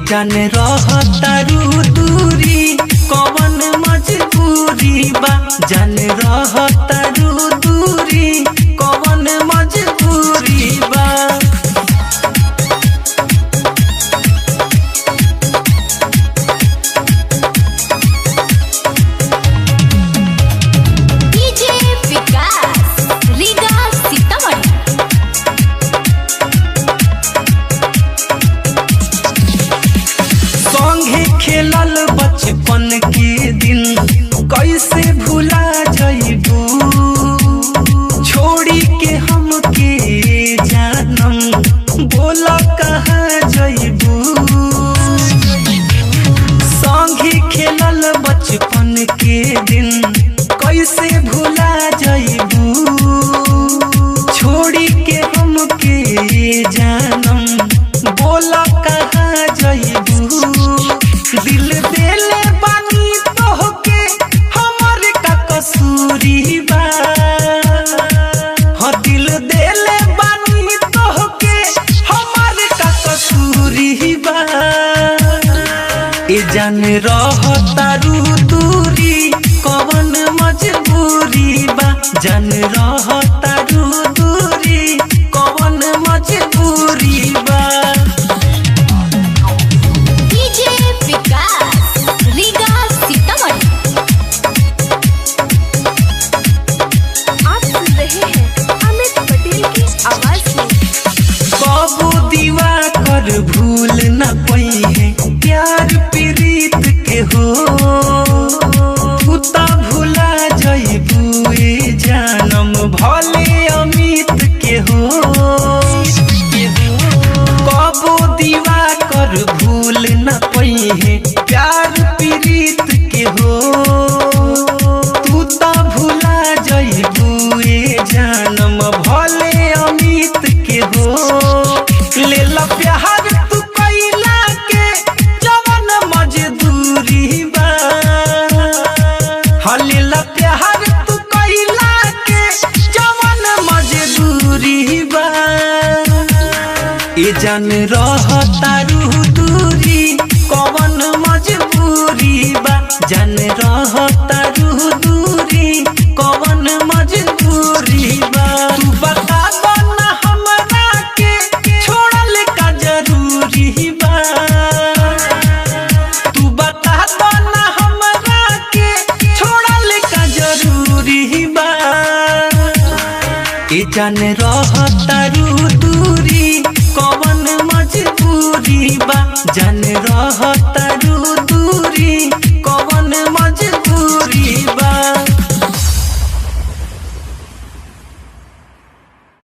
जान रहतारू दूरी कवन मजबूरी बा जान रहतारू दूरी कवन मजबूरी बा। खेलल बचपन के दिन कैसे भुला जइबू छोड़ी के हमके जानम बोला कहाँ जइबू। संगे खेलल बचपन के दिन कैसे भुला जइबू छोड़ी के हमके जानम बोला कहाँ जइबू। दिल देले बानी तोहके हमर का कसूरी बा हाँ दिल देले बानी तोहके हमर का कसूरी बा। ए जान रहतारू दूरी कवन मजबूरी बा जान रहतारू दूरी कवन मजबूरी बा। भूल न पई है प्यार प्रीत के हो उता भुला जइबू ए जानम भले अमित के हो। कबो दीवा कर भूल न पई है प्यार प्रीत के हो उता भुला जइबू ए जानम भले अमित के हो। ले ला प्यार तू कैला के जवन मजदूरी बा हाँ ले ला प्यार तू कैला के जवन मजदूरी बा। ए जान रहतारू दूरी कवन मजबूरी बा जान रहतारू दूरी कवन मजबूरी बा। तू बता जान रहतारू दूरी कवन मजबूरी बा जान रहतारू दूरी